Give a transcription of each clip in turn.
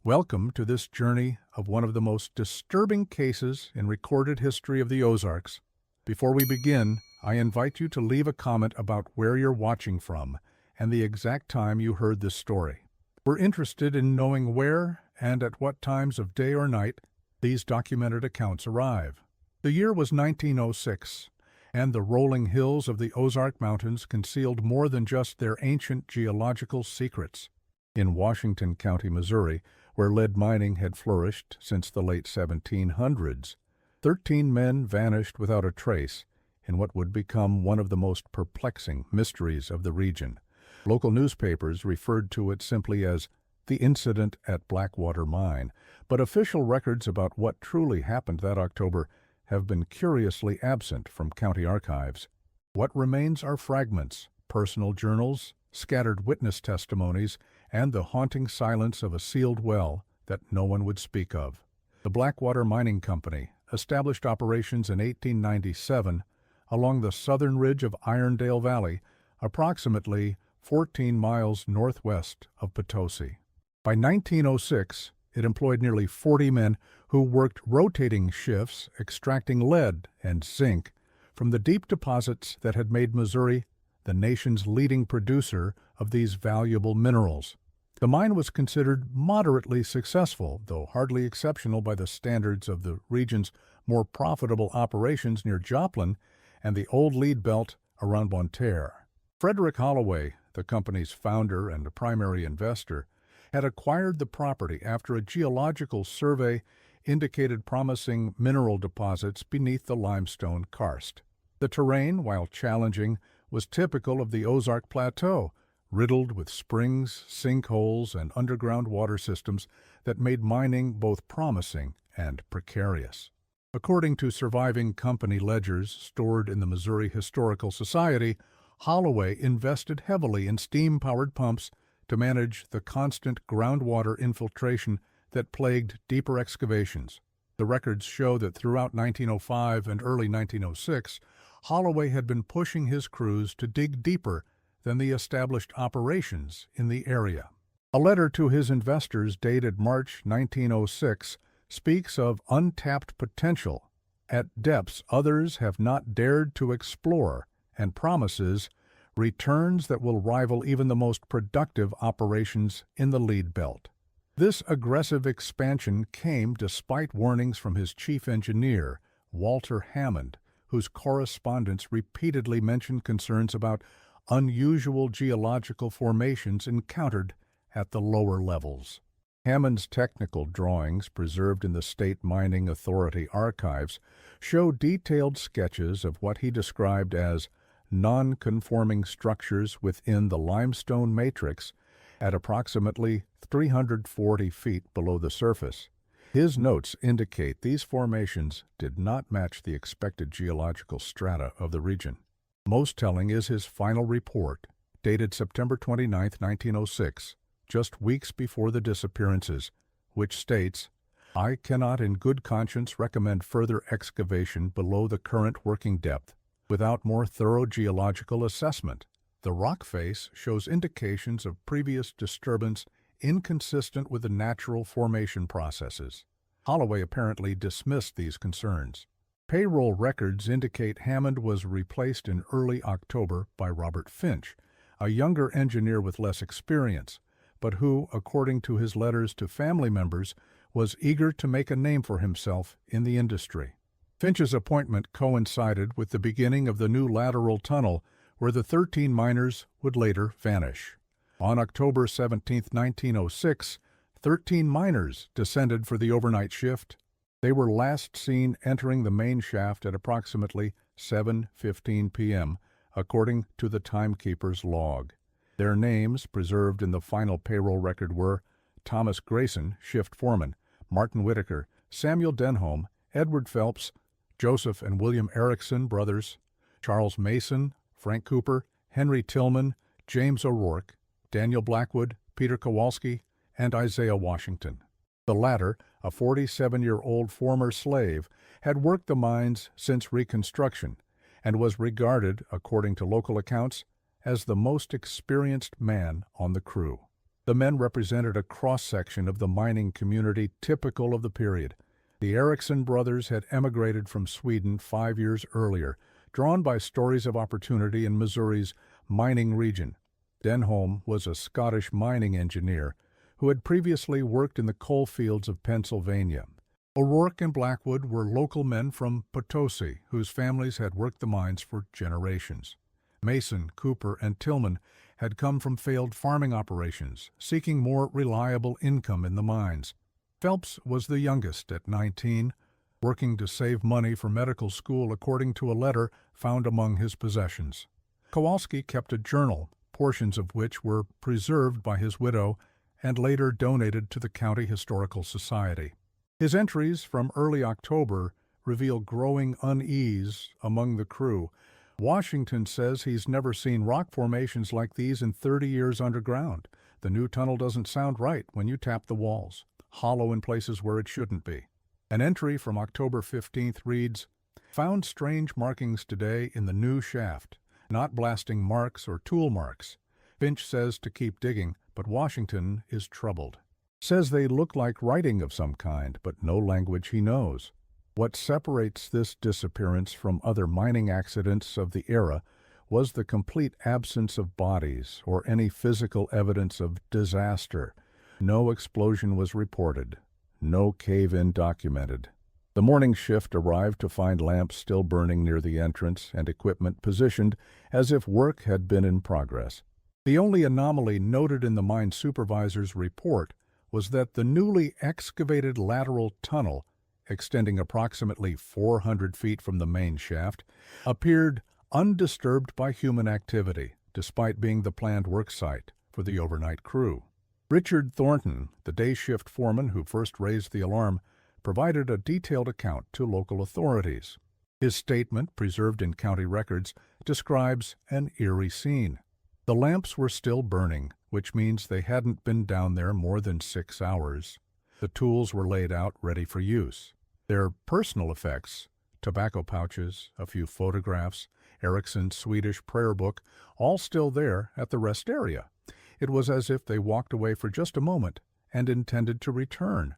Welcome to this journey of one of the most disturbing cases in recorded history of the Ozarks. Before we begin, I invite you to leave a comment about where you're watching from and the exact time you heard this story. We're interested in knowing where and at what times of day or night these documented accounts arrive. The year was 1906, and the rolling hills of the Ozark Mountains concealed more than just their ancient geological secrets. In Washington County, Missouri, where lead mining had flourished since the late 1700s, 13 men vanished without a trace in what would become one of the most perplexing mysteries of the region. Local newspapers referred to it simply as the incident at Blackwater Mine, but official records about what truly happened that October have been curiously absent from county archives. What remains are fragments, personal journals, scattered witness testimonies, and the haunting silence of a sealed well that no one would speak of. The Blackwater Mining Company established operations in 1897 along the southern ridge of Irondale Valley, approximately 14 miles northwest of Potosi. By 1906, it employed nearly 40 men who worked rotating shifts extracting lead and zinc from the deep deposits that had made Missouri the nation's leading producer of these valuable minerals. The mine was considered moderately successful, though hardly exceptional by the standards of the region's more profitable operations near Joplin and the old lead belt around Bonterre. Frederick Holloway, the company's founder and primary investor, had acquired the property after a geological survey indicated promising mineral deposits beneath the limestone karst. The terrain, while challenging, was typical of the Ozark Plateau, riddled with springs, sinkholes, and underground water systems that made mining both promising and precarious. According to surviving company ledgers stored in the Missouri Historical Society, Holloway invested heavily in steam-powered pumps to manage the constant groundwater infiltration that plagued deeper excavations. The records show that throughout 1905 and early 1906, Holloway had been pushing his crews to dig deeper than the established operations in the area. A letter to his investors dated March 1906 speaks of untapped potential at depths others have not dared to explore and promises returns that will rival even the most productive operations in the lead belt. This aggressive expansion came despite warnings from his chief engineer, Walter Hammond, whose correspondence repeatedly mentioned concerns about unusual geological formations encountered at the lower levels. Hammond's technical drawings, preserved in the State Mining Authority archives, show detailed sketches of what he described as non-conforming structures within the limestone matrix at approximately 340 feet below the surface. His notes indicate these formations did not match the expected geological strata of the region. Most telling is his final report, dated September 29, 1906, just weeks before the disappearances, which states, "I cannot in good conscience recommend further excavation below the current working depth without more thorough geological assessment. The rock face shows indications of previous disturbance inconsistent with the natural formation processes." Holloway apparently dismissed these concerns. Payroll records indicate Hammond was replaced in early October by Robert Finch, a younger engineer with less experience, but who, according to his letters to family members, was eager to make a name for himself in the industry. Finch's appointment coincided with the beginning of the new lateral tunnel where the 13 miners would later vanish. On October 17, 1906, 13 miners descended for the overnight shift. They were last seen entering the main shaft at approximately 7:15 p.m., according to the timekeeper's log. Their names, preserved in the final payroll record, were Thomas Grayson, shift foreman, Martin Whitaker, Samuel Denholm, Edward Phelps, Joseph and William Erickson, brothers, Charles Mason, Frank Cooper, Henry Tillman, James O'Rourke, Daniel Blackwood, Peter Kowalski, and Isaiah Washington. The latter, a 47-year-old former slave, had worked the mines since Reconstruction and was regarded, according to local accounts, as the most experienced man on the crew. The men represented a cross-section of the mining community typical of the period. The Eriksson brothers had emigrated from Sweden 5 years earlier, drawn by stories of opportunity in Missouri's mining region. Denholm was a Scottish mining engineer who had previously worked in the coal fields of Pennsylvania. O'Rourke and Blackwood were local men from Potosi whose families had worked the mines for generations. Mason, Cooper, and Tillman had come from failed farming operations, seeking more reliable income in the mines. Phelps was the youngest at 19, working to save money for medical school according to a letter found among his possessions. Kowalski kept a journal, portions of which were preserved by his widow and later donated to the County Historical Society. His entries from early October reveal growing unease among the crew. Washington says he's never seen rock formations like these in 30 years underground. The new tunnel doesn't sound right when you tap the walls, hollow in places where it shouldn't be. An entry from October 15th reads, "Found strange markings today in the new shaft, not blasting marks or tool marks. Finch says to keep digging, but Washington is troubled. Says they look like writing of some kind, but no language he knows." What separates this disappearance from other mining accidents of the era was the complete absence of bodies or any physical evidence of disaster. No explosion was reported, no cave-in documented. The morning shift arrived to find lamps still burning near the entrance and equipment positioned as if work had been in progress. The only anomaly noted in the mine supervisor's report was that the newly excavated lateral tunnel, extending approximately 400 feet from the main shaft, appeared undisturbed by human activity, despite being the planned work site for the overnight crew. Richard Thornton, the day shift foreman who first raised the alarm, provided a detailed account to local authorities. His statement, preserved in county records, describes an eerie scene. The lamps were still burning, which means they hadn't been down there more than 6 hours. The tools were laid out ready for use. Their personal effects, tobacco pouches, a few photographs, Eriksson's Swedish prayer book, all still there at the rest area. It was as if they walked away for just a moment and intended to return.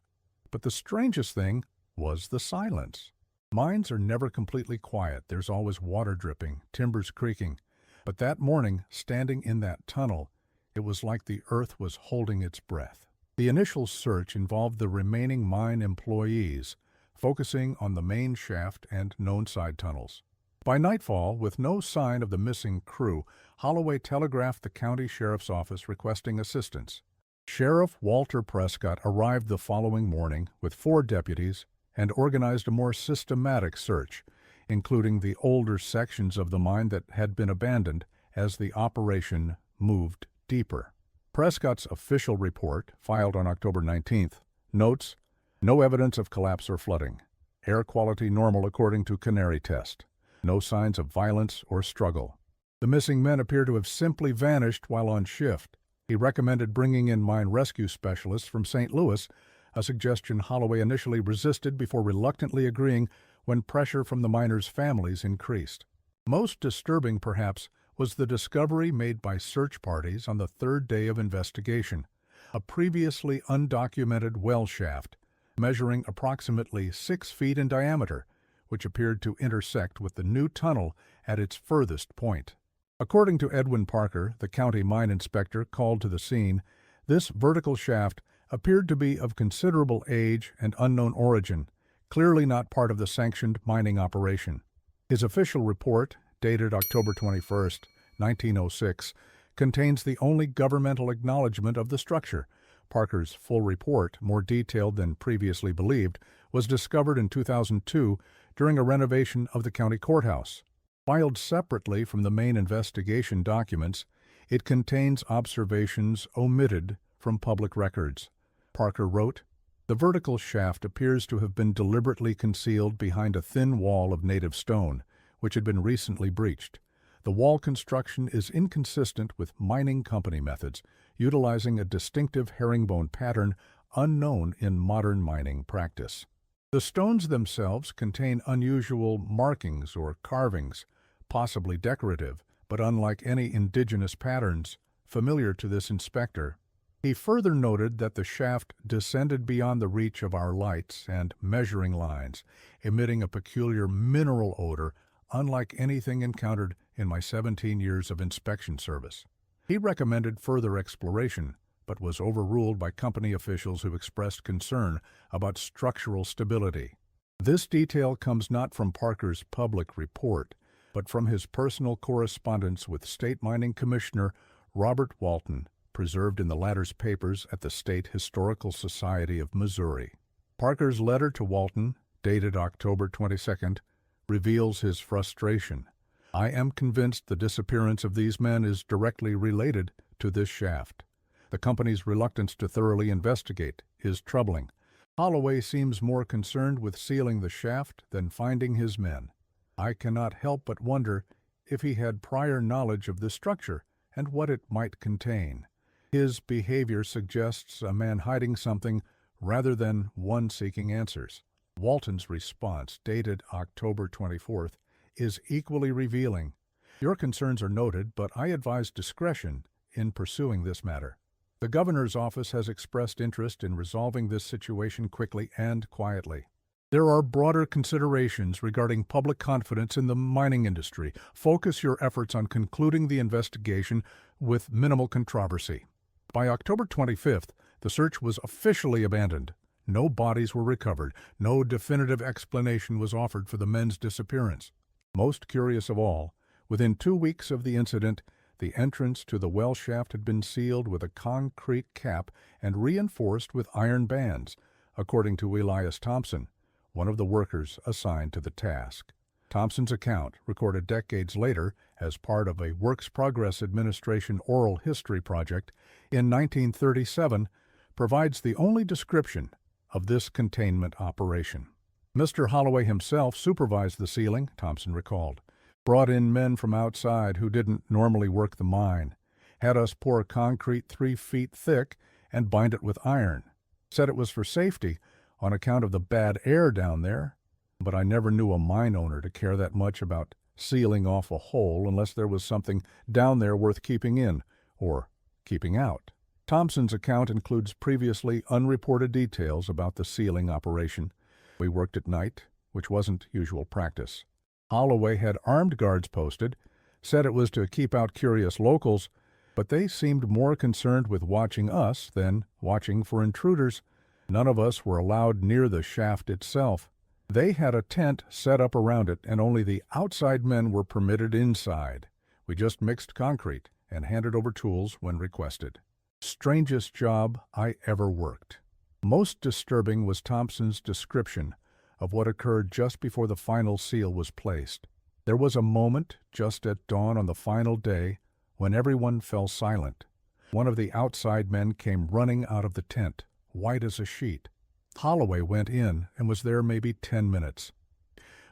But the strangest thing was the silence. Mines are never completely quiet. There's always water dripping, timbers creaking. But that morning, standing in that tunnel, it was like the earth was holding its breath. The initial search involved the remaining mine employees, focusing on the main shaft and known side tunnels. By nightfall, with no sign of the missing crew, Holloway telegraphed the county sheriff's office requesting assistance. Sheriff Walter Prescott arrived the following morning with 4 deputies and organized a more systematic search, including the older sections of the mine that had been abandoned as the operation moved deeper. Prescott's official report, filed on October 19th, notes, "No evidence of collapse or flooding. Air quality normal according to Canary test. No signs of violence or struggle." The missing men appear to have simply vanished while on shift. He recommended bringing in mine rescue specialists from St. Louis, a suggestion Holloway initially resisted before reluctantly agreeing when pressure from the miners' families increased. Most disturbing, perhaps, was the discovery made by search parties on the 3rd day of investigation, a previously undocumented well shaft, measuring approximately 6 feet in diameter, which appeared to intersect with the new tunnel at its furthest point. According to Edwin Parker, the county mine inspector called to the scene, this vertical shaft appeared to be of considerable age and unknown origin, clearly not part of the sanctioned mining operation. His official report, dated October 21, 1906, contains the only governmental acknowledgement of the structure. Parker's full report, more detailed than previously believed, was discovered in 2002 during a renovation of the county courthouse. Filed separately from the main investigation documents, it contains observations omitted from public records. Parker wrote, "The vertical shaft appears to have been deliberately concealed behind a thin wall of native stone, which had been recently breached. The wall construction is inconsistent with mining company methods, utilizing a distinctive herringbone pattern unknown in modern mining practice. The stones themselves contain unusual markings or carvings, possibly decorative, but unlike any indigenous patterns familiar to this inspector. He further noted that the shaft descended beyond the reach of our lights and measuring lines, emitting a peculiar mineral odor unlike anything encountered in my 17 years of inspection service. He recommended further exploration, but was overruled by company officials who expressed concern about structural stability. This detail comes not from Parker's public report, but from his personal correspondence with State Mining Commissioner Robert Walton, preserved in the latter's papers at the State Historical Society of Missouri. Parker's letter to Walton, dated October 22nd, reveals his frustration. I am convinced the disappearance of these men is directly related to this shaft. The company's reluctance to thoroughly investigate is troubling. Holloway seems more concerned with sealing the shaft than finding his men. I cannot help but wonder if he had prior knowledge of the structure and what it might contain. His behavior suggests a man hiding something rather than one seeking answers. Walton's response, dated October 24th, is equally revealing. Your concerns are noted, but I advise discretion in pursuing this matter. The governor's office has expressed interest in resolving this situation quickly and quietly. There are broader considerations regarding public confidence in the mining industry. Focus your efforts on concluding the investigation with minimal controversy. By October 25th, the search was officially abandoned. No bodies were recovered. No definitive explanation was offered for the men's disappearance. Most curious of all, within 2 weeks of the incident, the entrance to the well shaft had been sealed with a concrete cap and reinforced with iron bands, according to Elias Thompson, one of the workers assigned to the task. Thompson's account, recorded decades later as part of a Works Progress Administration oral history project in 1937, provides the only description of this containment operation. Mr. Holloway himself supervised the sealing, Thompson recalled, brought in men from outside who didn't normally work the mine, had us pour concrete 3 feet thick and bind it with iron, said it was for safety on account of the bad air down there, but I never knew a mine owner to care that much about sealing off a hole unless there was something down there worth keeping in or keeping out. Thompson's account includes previously unreported details about the sealing operation. We worked at night, which wasn't usual practice. Holloway had armed guards posted, said it was to keep out curious locals, but they seemed more concerned with watching us than watching for intruders. None of us were allowed near the shaft itself. They had a tent set up around it, and only the outside men were permitted inside. We just mixed concrete and handed over tools when requested. Strangest job I ever worked. Most disturbing was Thompson's description of what occurred just before the final seal was placed. There was a moment just at dawn on the final day when everyone fell silent. One of the outside men came running out of the tent, white as a sheet. Holloway went in and was there maybe 10 minutes.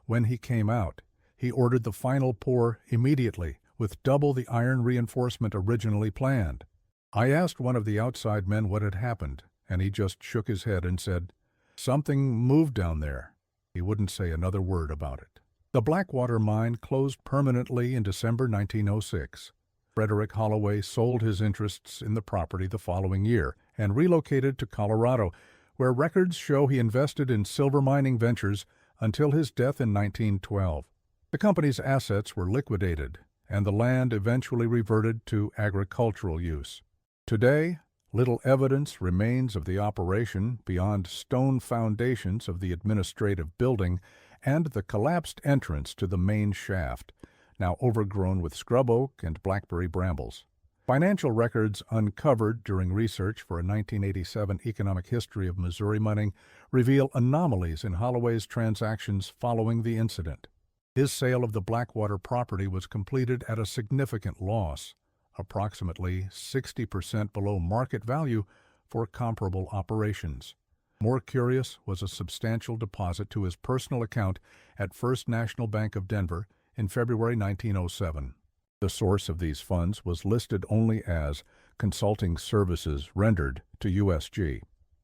When he came out, he ordered the final pour immediately with double the iron reinforcement originally planned. I asked one of the outside men what had happened, and he just shook his head and said, "Something moved down there." He wouldn't say another word about it. The Blackwater mine closed permanently in December 1906. Frederick Holloway sold his interests in the property the following year and relocated to Colorado, where records show he invested in silver mining ventures until his death in 1912. The company's assets were liquidated, and the land eventually reverted to agricultural use. Today, little evidence remains of the operation beyond stone foundations of the administrative building and the collapsed entrance to the main shaft, now overgrown with scrub oak and blackberry brambles. Financial records uncovered during research for a 1987 economic history of Missouri mining reveal anomalies in Holloway's transactions following the incident. His sale of the Blackwater property was completed at a significant loss, approximately 60% below market value for comparable operations. More curious was a substantial deposit to his personal account at First National Bank of Denver in February 1907. The source of these funds was listed only as consulting services rendered to USG.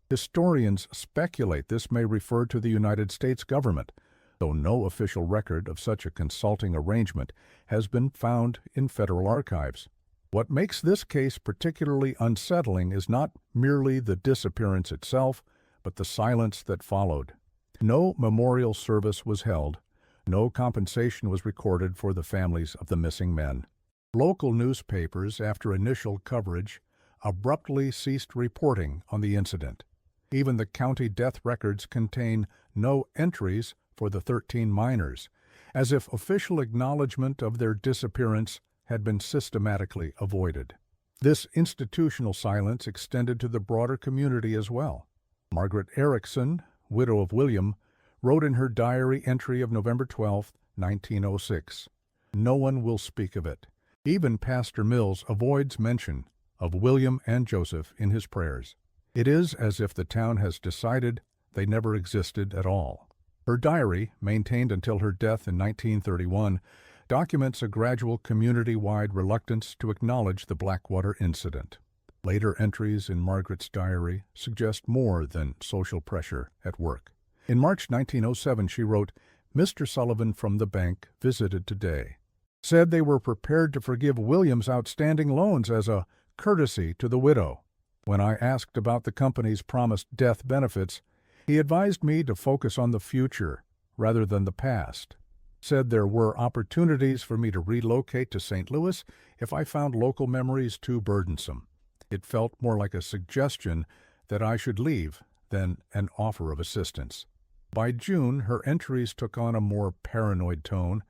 Historians speculate this may refer to the United States government, though no official record of such a consulting arrangement has been found in federal archives. What makes this case particularly unsettling is not merely the disappearance itself, but the silence that followed. No memorial service was held. No compensation was recorded for the families of the missing men. Local newspapers, after initial coverage, abruptly ceased reporting on the incident. Even the county death records contain no entries for the 13 miners, as if official acknowledgement of their disappearance had been systematically avoided. This institutional silence extended to the broader community as well. Margaret Erickson, widow of William, wrote in her diary entry of November 12, 1906, "No one will speak of it. Even Pastor Mills avoids mention of William and Joseph in his prayers. It is as if the town has decided they never existed at all." Her diary, maintained until her death in 1931, documents a gradual community-wide reluctance to acknowledge the Blackwater incident. Later entries in Margaret's diary suggest more than social pressure at work. In March 1907, she wrote, "Mr. Sullivan from the bank visited today. Said they were prepared to forgive William's outstanding loans as a courtesy to the widow. When I asked about the company's promised death benefits, he advised me to focus on the future rather than the past. Said there were opportunities for me to relocate to St. Louis if I found local memories too burdensome. It felt more like a suggestion that I should leave than an offer of assistance." By June, her entries took on a more paranoid tone.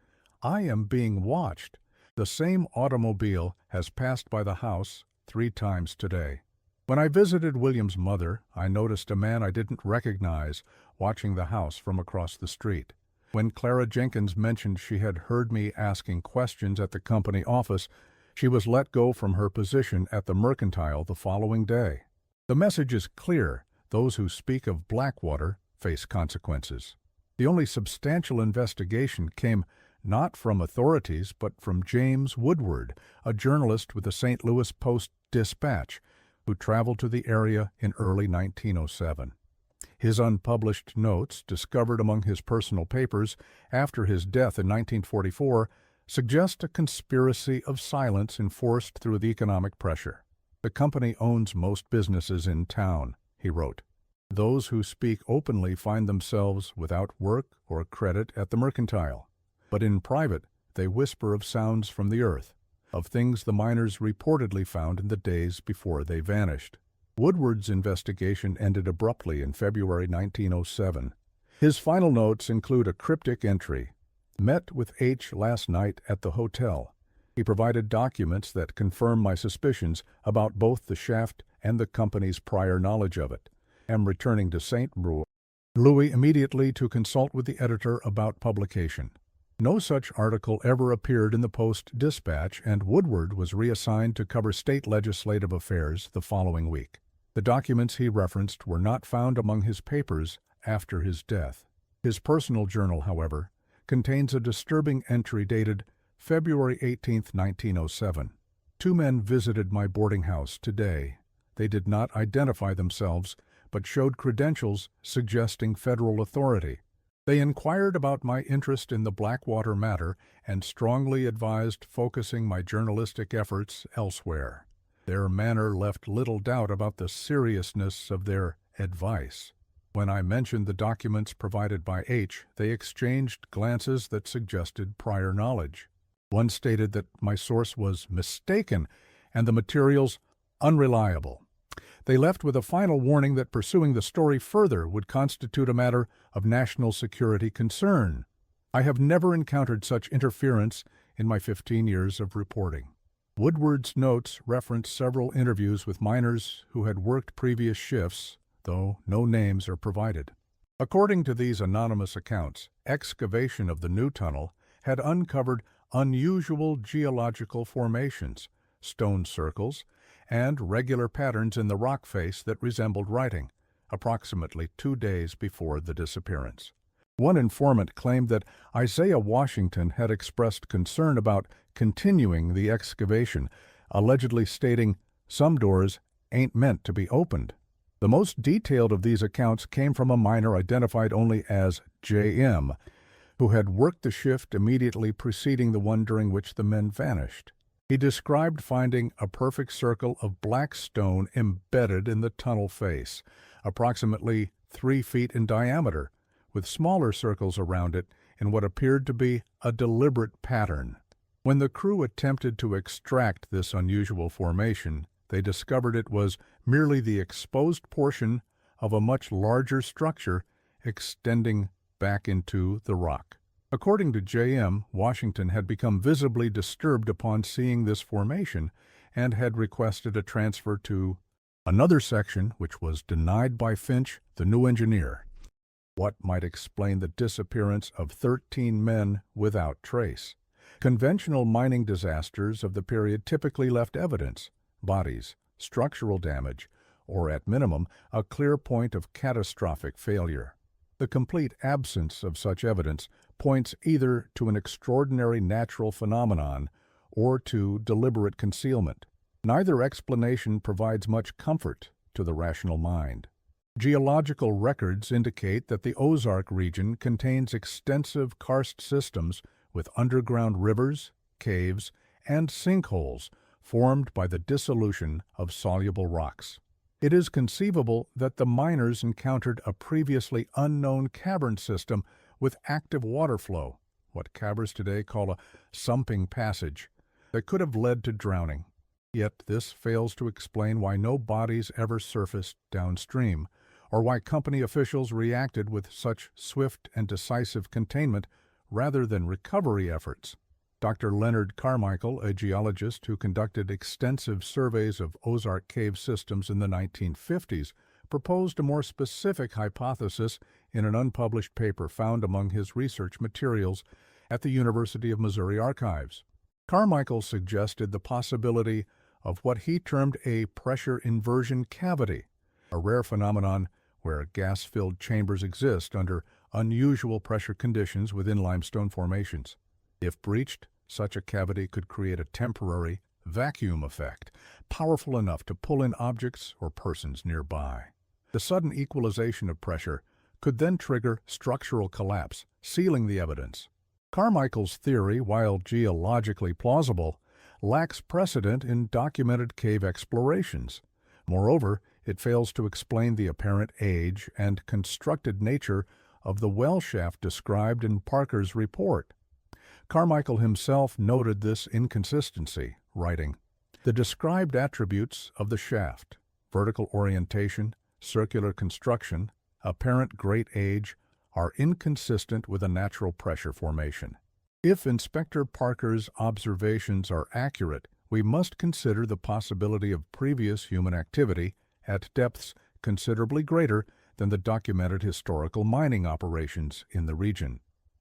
"I am being watched. The same automobile has passed by the house 3 times today. When I visited William's mother, I noticed a man I didn't recognize watching the house from across the street. When Clara Jenkins mentioned she had heard me asking questions at the company office, she was let go from her position at the Mercantile the following day. The message is clear. Those who speak of Blackwater face consequences." The only substantial investigation came not from authorities, but from James Woodward, a journalist with the St. Louis Post-Dispatch, who traveled to the area in early 1907. His unpublished notes, discovered among his personal papers after his death in 1944, suggest a conspiracy of silence enforced through the economic pressure. "The company owns most businesses in town," he wrote. "Those who speak openly find themselves without work or credit at the Mercantile. But in private, they whisper of sounds from the earth, of things the miners reportedly found in the days before they vanished." Woodward's investigation ended abruptly in February 1907. His final notes include a cryptic entry, "Met with H. last night at the hotel. He provided documents that confirm my suspicions about both the shaft and the company's prior knowledge of it. Am returning to St. Louis immediately to consult with the editor about publication." No such article ever appeared in the Post-Dispatch, and Woodward was reassigned to cover state legislative affairs the following week. The documents he referenced were not found among his papers after his death. His personal journal, however, contains a disturbing entry dated February 18, 1907. "2 men visited my boarding house today. They did not identify themselves, but showed credentials suggesting federal authority. They inquired about my interest in the Blackwater matter and strongly advised focusing my journalistic efforts elsewhere. Their manner left little doubt about the seriousness of their advice. When I mentioned the documents provided by H, they exchanged glances that suggested prior knowledge. One stated that my source was mistaken and the materials unreliable. They left with a final warning that pursuing the story further would constitute a matter of national security concern. I have never encountered such interference in my 15 years of reporting." Woodward's notes reference several interviews with miners who had worked previous shifts, though no names are provided. According to these anonymous accounts, excavation of the new tunnel had uncovered unusual geological formations, stone circles, and regular patterns in the rock face that resembled writing, approximately 2 days before the disappearance. One informant claimed that Isaiah Washington had expressed concern about continuing the excavation, allegedly stating, "Some doors ain't meant to be opened." The most detailed of these accounts came from a miner identified only as J.M., who had worked the shift immediately preceding the one during which the men vanished. He described finding a perfect circle of black stone embedded in the tunnel face, approximately 3 feet in diameter, with smaller circles around it in what appeared to be a deliberate pattern. When the crew attempted to extract this unusual formation, they discovered it was merely the exposed portion of a much larger structure extending back into the rock. According to J.M., Washington had become visibly disturbed upon seeing this formation and had requested a transfer to another section, which was denied by Finch, the new engineer. What might explain the disappearance of 13 men without trace? Conventional mining disasters of the period typically left evidence, bodies, structural damage, or at minimum, a clear point of catastrophic failure. The complete absence of such evidence points either to an extraordinary natural phenomenon or to deliberate concealment. Neither explanation provides much comfort to the rational mind. Geological records indicate that the Ozark region contains extensive karst systems with underground rivers, caves, and sinkholes formed by the dissolution of soluble rocks. It is conceivable that the miners encountered a previously unknown cavern system with active water flow, what cabbers today call a sumping passage, that could have led to drowning. Yet this fails to explain why no bodies ever surfaced downstream, or why company officials reacted with such swift and decisive containment rather than recovery efforts. Dr. Leonard Carmichael, a geologist who conducted extensive surveys of Ozark cave systems in the 1950s, proposed a more specific hypothesis in an unpublished paper found among his research materials at the University of Missouri Archives. Carmichael suggested the possibility of what he termed a pressure inversion cavity, a rare phenomenon where gas-filled chambers exist under unusual pressure conditions within limestone formations. If breached, such a cavity could create a temporary vacuum effect, powerful enough to pull in objects or persons nearby. The sudden equalization of pressure could then trigger structural collapse, sealing the evidence. Carmichael's theory, while geologically plausible, lacks precedent in documented cave explorations. Moreover, it fails to explain the apparent age and constructed nature of the well shaft described in Parker's report. Carmichael himself noted this inconsistency, writing, "The described attributes of the shaft, vertical orientation, circular construction, apparent great age, are inconsistent with a natural pressure formation. If Inspector Parker's observations are accurate, we must consider the possibility of previous human activity at depths considerably greater than the documented historical mining operations in the region."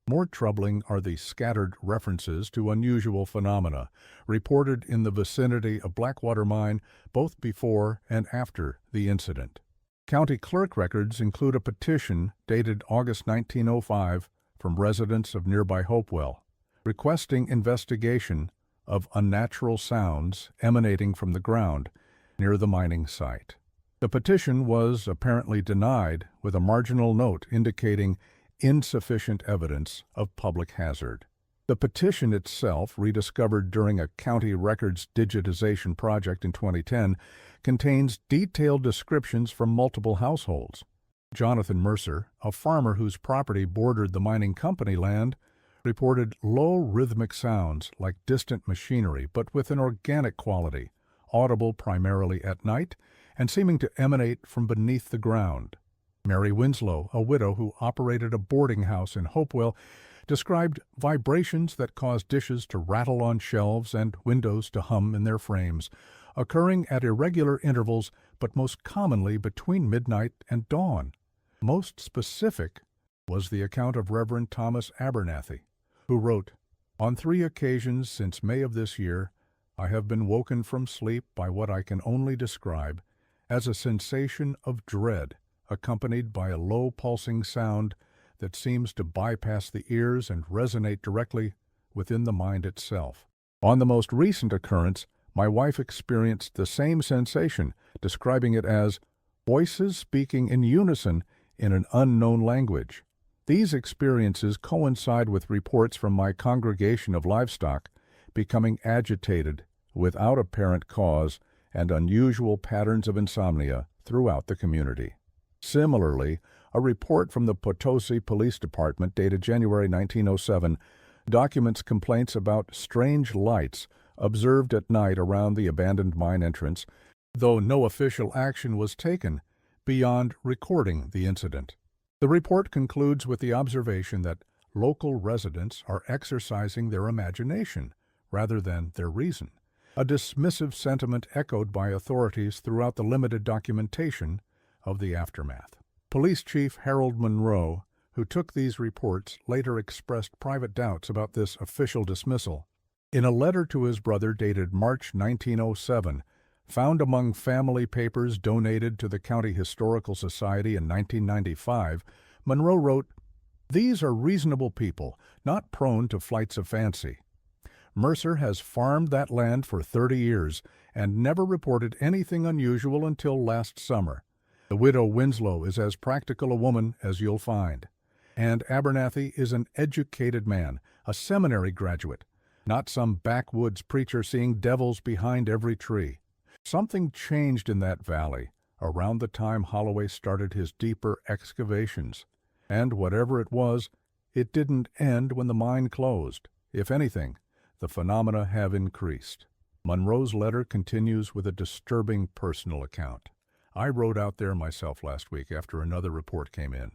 More troubling are the scattered references to unusual phenomena reported in the vicinity of Blackwater Mine both before and after the incident. County clerk records include a petition dated August 1905 from residents of nearby Hopewell, requesting investigation of unnatural sounds emanating from the ground near the mining site. The petition was apparently denied with a marginal note indicating insufficient evidence of public hazard. The petition itself, rediscovered during a county records digitization project in 2010, contains detailed descriptions from multiple households. Jonathan Mercer, a farmer whose property bordered the mining company land, reported low rhythmic sounds like distant machinery but with an organic quality, audible primarily at night and seeming to emanate from beneath the ground. Mary Winslow, a widow who operated a boarding house in Hopewell, described vibrations that caused dishes to rattle on shelves and windows to hum in their frames, occurring at irregular intervals but most commonly between midnight and dawn. Most specific was the account of Reverend Thomas Abernathy, who wrote, "On 3 occasions since May of this year, I have been woken from sleep by what I can only describe as a sensation of dread, accompanied by a low pulsing sound that seems to bypass the ears and resonate directly within the mind itself. On the most recent occurrence, my wife experienced the same sensation, describing it as voices speaking in unison in an unknown language. These experiences coincide with reports from my congregation of livestock becoming agitated without apparent cause and unusual patterns of insomnia throughout the community. Similarly, a report from the Potosi Police Department dated January 1907 documents complaints about strange lights observed at night around the abandoned mine entrance, though no official action was taken beyond recording the incident. The report concludes with the observation that local residents are exercising their imagination rather than their reason, a dismissive sentiment echoed by authorities throughout the limited documentation of the aftermath. Police Chief Harold Monroe, who took these reports, later expressed private doubts about this official dismissal. In a letter to his brother dated March 1907, found among family papers donated to the County Historical Society in 1995, Monroe wrote, "These are reasonable people, not prone to flights of fancy. Mercer has farmed that land for 30 years and never reported anything unusual until last summer. The widow Winslow is as practical a woman as you'll find. And Abernathy is an educated man, a seminary graduate, not some backwoods preacher seeing devils behind every tree. Something changed in that valley around the time Holloway started his deeper excavations. And whatever it was, it didn't end when the mine closed. If anything, the phenomena have increased." Monroe's letter continues with a disturbing personal account. "I rode out there myself last week after another report came in.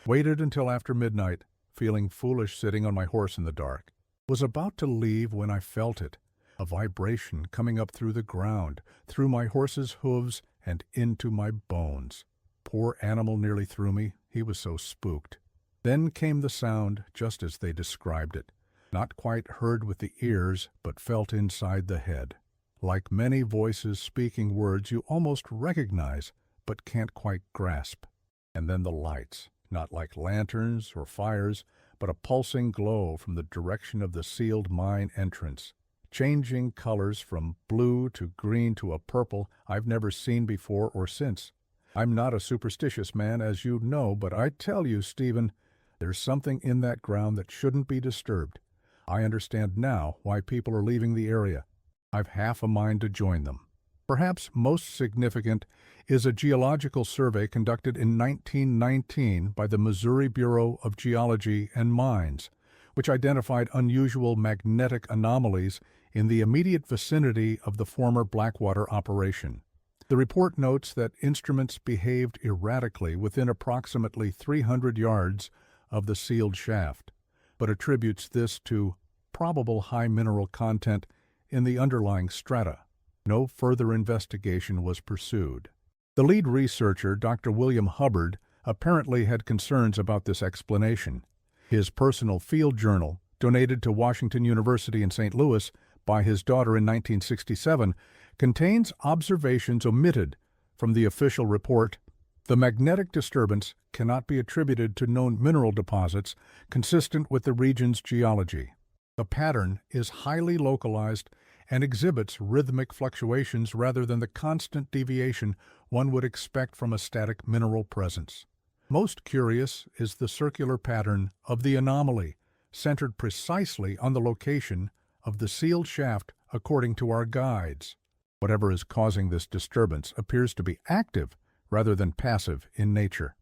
Waited until after midnight, feeling foolish sitting on my horse in the dark. Was about to leave when I felt it, a vibration coming up through the ground, through my horse's hooves and into my bones. Poor animal nearly threw me, he was so spooked. Then came the sound just as they described it, not quite heard with the ears, but felt inside the head. Like many voices speaking words you almost recognize, but can't quite grasp. And then the lights, not like lanterns or fires, but a pulsing glow from the direction of the sealed mine entrance, changing colors from blue to green to a purple I've never seen before or since. I'm not a superstitious man, as you know, but I tell you, Stephen, there's something in that ground that shouldn't be disturbed. I understand now why people are leaving the area. I've half a mind to join them." Perhaps most significant is a geological survey conducted in 1919 by the Missouri Bureau of Geology and Mines, which identified unusual magnetic anomalies in the immediate vicinity of the former Blackwater operation. The report notes that instruments behaved erratically within approximately 300 yards of the sealed shaft, but attributes this to probable high mineral content in the underlying strata. No further investigation was pursued. The lead researcher, Dr. William Hubbard, apparently had concerns about this explanation. His personal field journal, donated to Washington University in St. Louis by his daughter in 1967, contains observations omitted from the official report. The magnetic disturbance cannot be attributed to known mineral deposits consistent with the region's geology. The pattern is highly localized and exhibits rhythmic fluctuations rather than the constant deviation one would expect from a static mineral presence. Most curious is the circular pattern of the anomaly, centered precisely on the location of the sealed shaft according to our guides. Whatever is causing this disturbance appears to be active rather than passive in nature.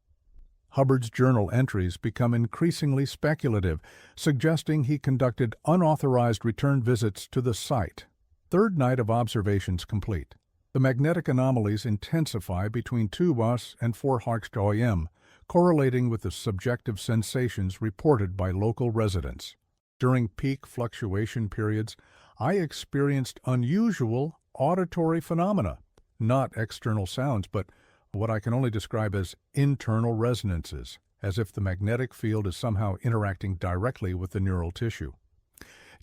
Hubbard's journal entries become increasingly speculative, suggesting he conducted unauthorized return visits to the site. Third night of observations complete. The magnetic anomalies intensify between 2 and 4 OM, correlating with the subjective sensations reported by local residents. During peak fluctuation periods, I experienced unusual auditory phenomena, not external sounds, but what I can only describe as internal resonances, as if the magnetic field is somehow interacting directly with the neural tissue.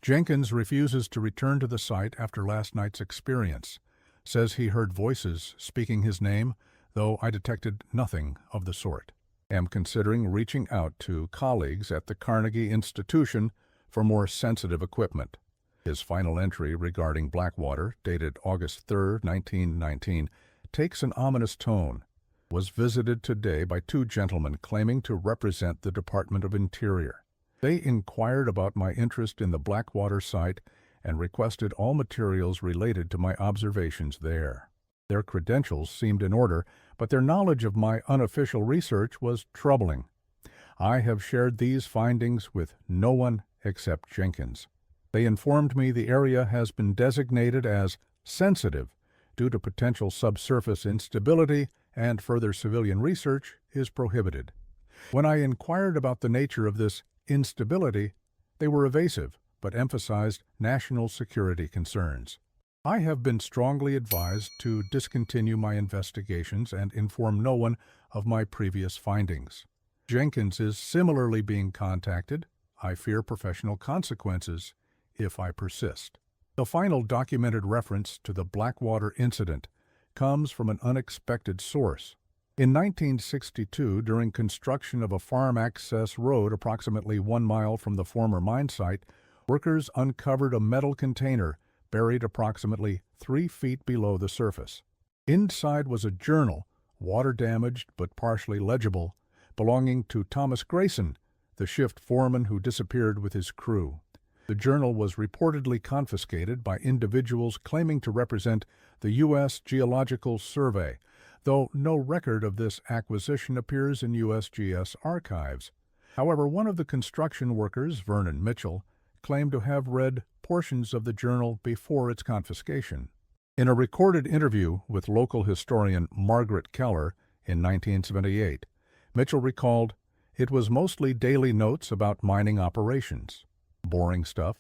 Jenkins refuses to return to the site after last night's experience, says he heard voices speaking his name, though I detected nothing of the sort. Am considering reaching out to colleagues at the Carnegie Institution for more sensitive equipment. His final entry regarding Blackwater, dated August 3, 1919, takes an ominous tone. Was visited today by 2 gentlemen claiming to represent the Department of Interior. They inquired about my interest in the Blackwater site and requested all materials related to my observations there. Their credentials seemed in order, but their knowledge of my unofficial research was troubling. I have shared these findings with no one except Jenkins. They informed me the area has been designated as sensitive due to potential subsurface instability, and further civilian research is prohibited. When I inquired about the nature of this instability, they were evasive, but emphasized national security concerns. I have been strongly advised to discontinue my investigations and inform no one of my previous findings. Jenkins is similarly being contacted. I fear professional consequences if I persist. The final documented reference to the Blackwater incident comes from an unexpected source. In 1962, during construction of a farm access road approximately 1 mile from the former mine site, workers uncovered a metal container buried approximately 3 feet below the surface. Inside was a journal, water-damaged but partially legible, belonging to Thomas Grayson, the shift foreman who disappeared with his crew. The journal was reportedly confiscated by individuals claiming to represent the U.S. Geological Survey, though no record of this acquisition appears in USGS archives. However, one of the construction workers, Vernon Mitchell, claimed to have read portions of the journal before its confiscation. In a recorded interview with local historian Margaret Keller in 1978, Mitchell recalled, "It was mostly daily notes about mining operations. Boring stuff.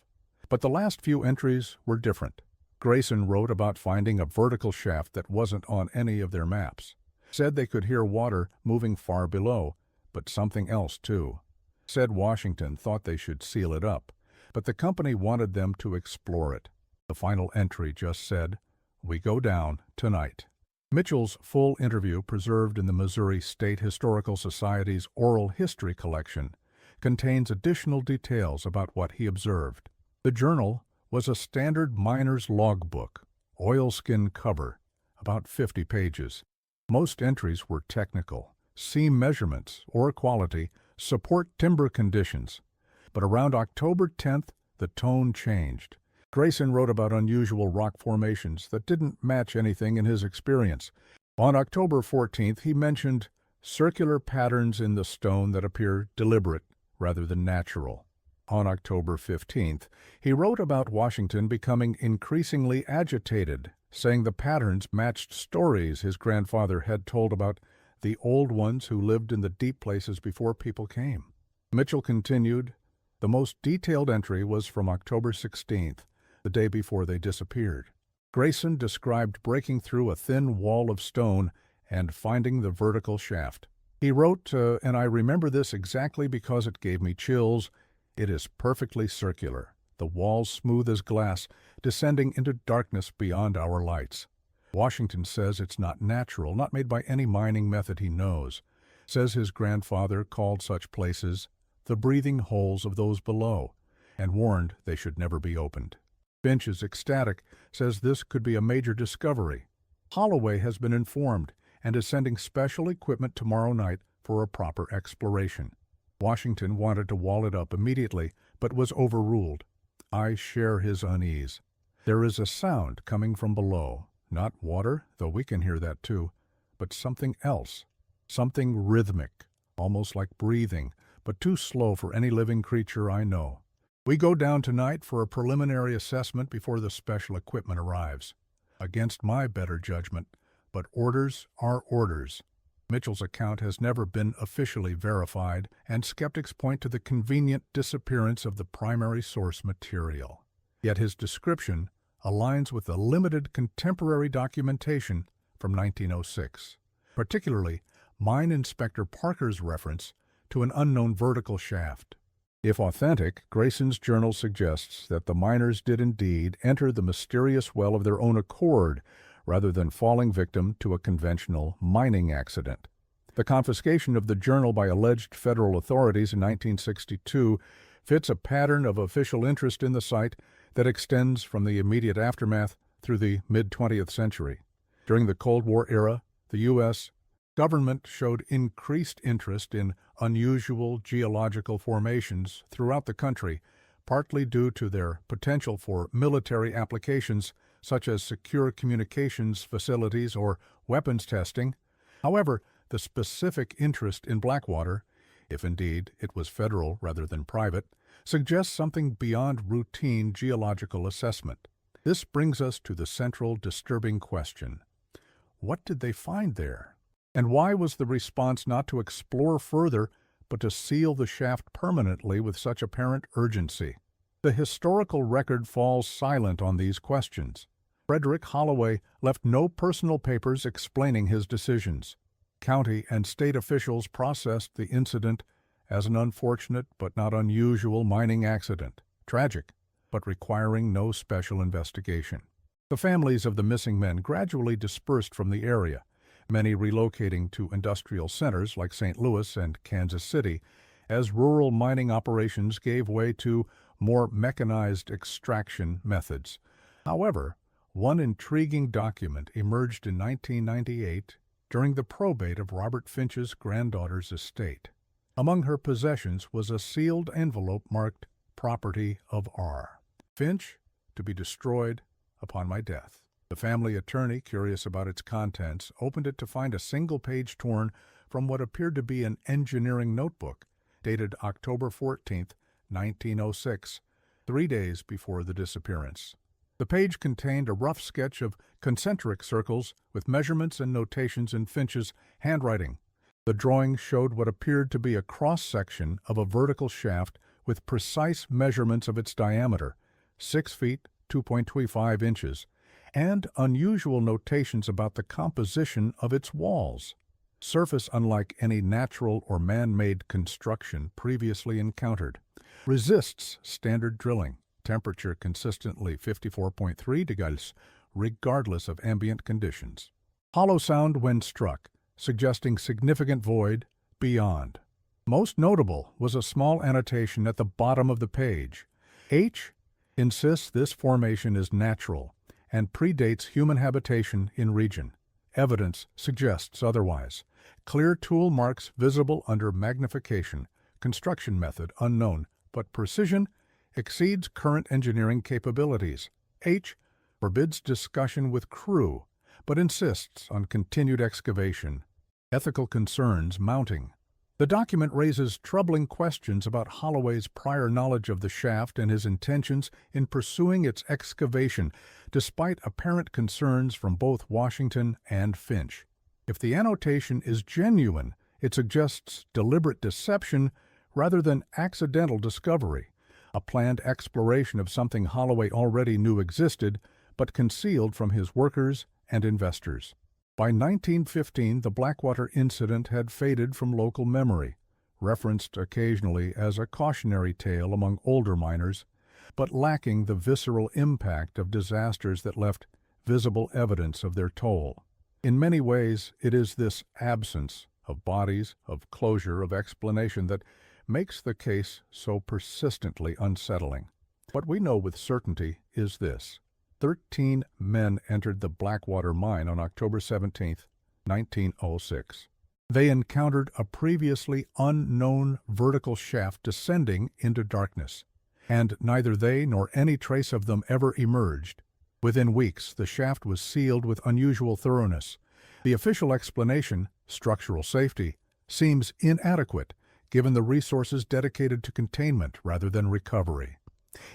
But the last few entries were different. Grayson wrote about finding a vertical shaft that wasn't on any of their maps. Said they could hear water moving far below, but something else too. Said Washington thought they should seal it up, but the company wanted them to explore it. The final entry just said, 'We go down tonight.'" Mitchell's full interview, preserved in the Missouri State Historical Society's oral history collection, contains additional details about what he observed. The journal was a standard miner's logbook, oilskin cover, about 50 pages. Most entries were technical, seam measurements, ore quality, support timber conditions. But around October 10th, the tone changed. Grayson wrote about unusual rock formations that didn't match anything in his experience. On October 14th, he mentioned circular patterns in the stone that appear deliberate rather than natural. On October 15th, he wrote about Washington becoming increasingly agitated, saying the patterns matched stories his grandfather had told about the old ones who lived in the deep places before people came. Mitchell continued, "The most detailed entry was from October 16th, the day before they disappeared. Grayson described breaking through a thin wall of stone and finding the vertical shaft. He wrote, and I remember this exactly because it gave me chills, it is perfectly circular, the walls smooth as glass, descending into darkness beyond our lights. Washington says it's not natural, not made by any mining method he knows. Says his grandfather called such places the breathing holes of those below, and warned they should never be opened. Finch is ecstatic, says this could be a major discovery. Holloway has been informed and is sending special equipment tomorrow night for a proper exploration. Washington wanted to wall it up immediately, but was overruled. I share his unease. There is a sound coming from below, not water, though we can hear that too, but something else, something rhythmic, almost like breathing, but too slow for any living creature I know. We go down tonight for a preliminary assessment before the special equipment arrives. Against my better judgment, but orders are orders. Mitchell's account has never been officially verified, and skeptics point to the convenient disappearance of the primary source material. Yet his description aligns with the limited contemporary documentation from 1906, particularly Mine Inspector Parker's reference to an unknown vertical shaft. If authentic, Grayson's journal suggests that the miners did indeed enter the mysterious well of their own accord, rather than falling victim to a conventional mining accident. The confiscation of the journal by alleged federal authorities in 1962 fits a pattern of official interest in the site that extends from the immediate aftermath through the mid-20th century. During the Cold War era, the U.S. government showed increased interest in unusual geological formations throughout the country, partly due to their potential for military applications such as secure communications facilities or weapons testing. However, the specific interest in Blackwater, if indeed it was federal rather than private, suggests something beyond routine geological assessment. This brings us to the central disturbing question. What did they find there? And why was the response not to explore further, but to seal the shaft permanently with such apparent urgency? The historical record falls silent on these questions. Frederick Holloway left no personal papers explaining his decisions. County and state officials processed the incident as an unfortunate but not unusual mining accident, tragic, but requiring no special investigation. The families of the missing men gradually dispersed from the area, many relocating to industrial centers like St. Louis and Kansas City, as rural mining operations gave way to more mechanized extraction methods. However, one intriguing document emerged in 1998 during the probate of Robert Finch's granddaughter's estate. Among her possessions was a sealed envelope marked "Property of R. Finch, to be destroyed upon my death." The family attorney, curious about its contents, opened it to find a single page torn from what appeared to be an engineering notebook, dated October 14, 1906, 3 days before the disappearance. The page contained a rough sketch of concentric circles with measurements and notations in Finch's handwriting. The drawing showed what appeared to be a cross-section of a vertical shaft with precise measurements of its diameter, 6 feet, 2.25 inches, and unusual notations about the composition of its walls. Surface unlike any natural or man-made construction previously encountered. Resists standard drilling. Temperature consistently 54.3 degrees, regardless of ambient conditions. Hollow sound when struck, suggesting significant void beyond. Most notable was a small annotation at the bottom of the page. H insists this formation is natural and predates human habitation in region. Evidence suggests otherwise. Clear tool marks visible under magnification. Construction method unknown, but precision exceeds current engineering capabilities. H forbids discussion with crew, but insists on continued excavation. Ethical concerns mounting. The document raises troubling questions about Holloway's prior knowledge of the shaft and his intentions in pursuing its excavation, despite apparent concerns from both Washington and Finch. If the annotation is genuine, it suggests deliberate deception rather than accidental discovery, a planned exploration of something Holloway already knew existed, but concealed from his workers and investors. By 1915, the Blackwater incident had faded from local memory, referenced occasionally as a cautionary tale among older miners, but lacking the visceral impact of disasters that left visible evidence of their toll. In many ways, it is this absence of bodies, of closure, of explanation that makes the case so persistently unsettling. What we know with certainty is this: 13 men entered the Blackwater mine on October 17, 1906. They encountered a previously unknown vertical shaft descending into darkness, and neither they nor any trace of them ever emerged. Within weeks, the shaft was sealed with unusual thoroughness. The official explanation, structural safety, seems inadequate, given the resources dedicated to containment rather than recovery.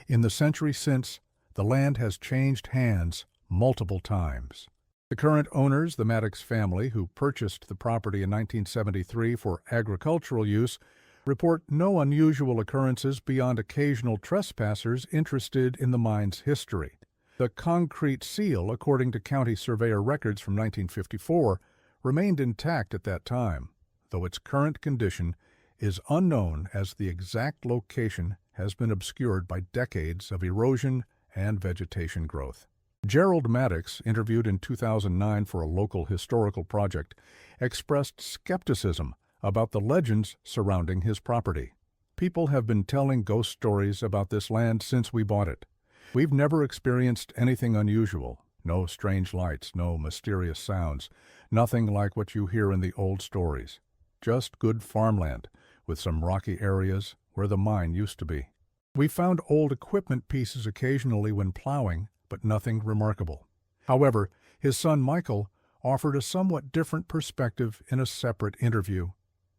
In the century since, the land has changed hands multiple times. The current owners, the Maddox family, who purchased the property in 1973 for agricultural use, report no unusual occurrences beyond occasional trespassers interested in the mine's history. The concrete seal, according to county surveyor records from 1954, remained intact at that time, though its current condition is unknown as the exact location has been obscured by decades of erosion and vegetation growth. Gerald Maddox, interviewed in 2009 for a local historical project, expressed skepticism about the legends surrounding his property. "People have been telling ghost stories about this land since we bought it. We've never experienced anything unusual, no strange lights, no mysterious sounds, nothing like what you hear in the old stories. Just good farmland, with some rocky areas where the mine used to be." We found old equipment pieces occasionally when plowing, but nothing remarkable. However, his son Michael offered a somewhat different perspective in a separate interview.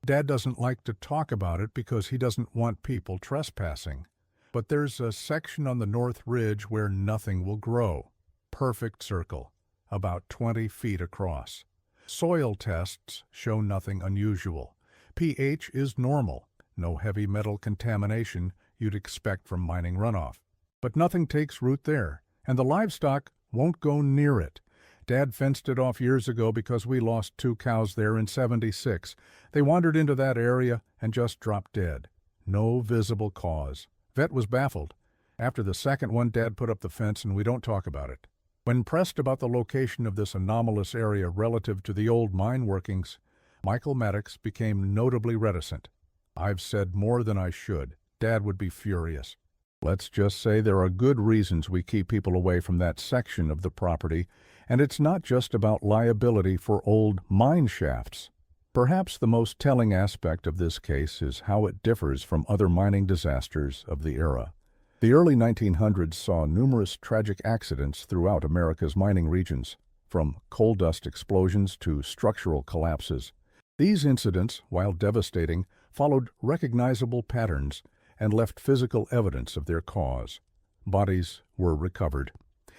Dad doesn't like to talk about it because he doesn't want people trespassing. But there's a section on the North Ridge where nothing will grow. Perfect circle, about 20 feet across. Soil tests show nothing unusual. pH is normal, no heavy metal contamination you'd expect from mining runoff. But nothing takes root there, and the livestock won't go near it. Dad fenced it off years ago because we lost 2 cows there in '76. They wandered into that area and just dropped dead. No visible cause. Vet was baffled. After the second one, Dad put up the fence and we don't talk about it. When pressed about the location of this anomalous area relative to the old mine workings, Michael Maddox became notably reticent. I've said more than I should. Dad would be furious. Let's just say there are good reasons we keep people away from that section of the property, and it's not just about liability for old mine shafts. Perhaps the most telling aspect of this case is how it differs from other mining disasters of the era. The early 1900s saw numerous tragic accidents throughout America's mining regions, from coal dust explosions to structural collapses. These incidents, while devastating, followed recognizable patterns and left physical evidence of their cause. Bodies were recovered.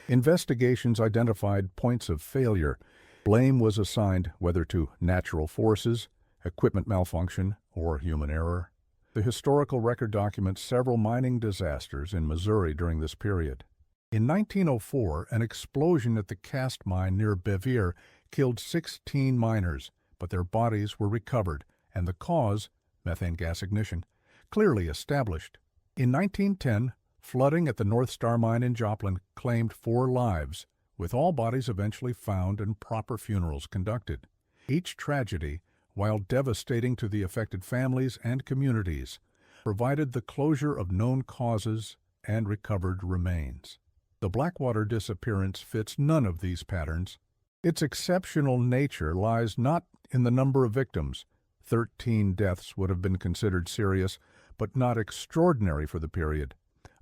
Investigations identified points of failure. Blame was assigned whether to natural forces, equipment malfunction, or human error. The historical record documents several mining disasters in Missouri during this period. In 1904, an explosion at the cast mine near Bevier killed 16 miners, but their bodies were recovered, and the cause, methane gas ignition, clearly established. In 1910, flooding at the North Star mine in Joplin claimed 4 lives, with all bodies eventually found and proper funerals conducted. Each tragedy, while devastating to the affected families and communities, provided the closure of known causes and recovered remains. The Blackwater disappearance fits none of these patterns. Its exceptional nature lies not in the number of victims. 13 deaths would have been considered serious, but not extraordinary for the period,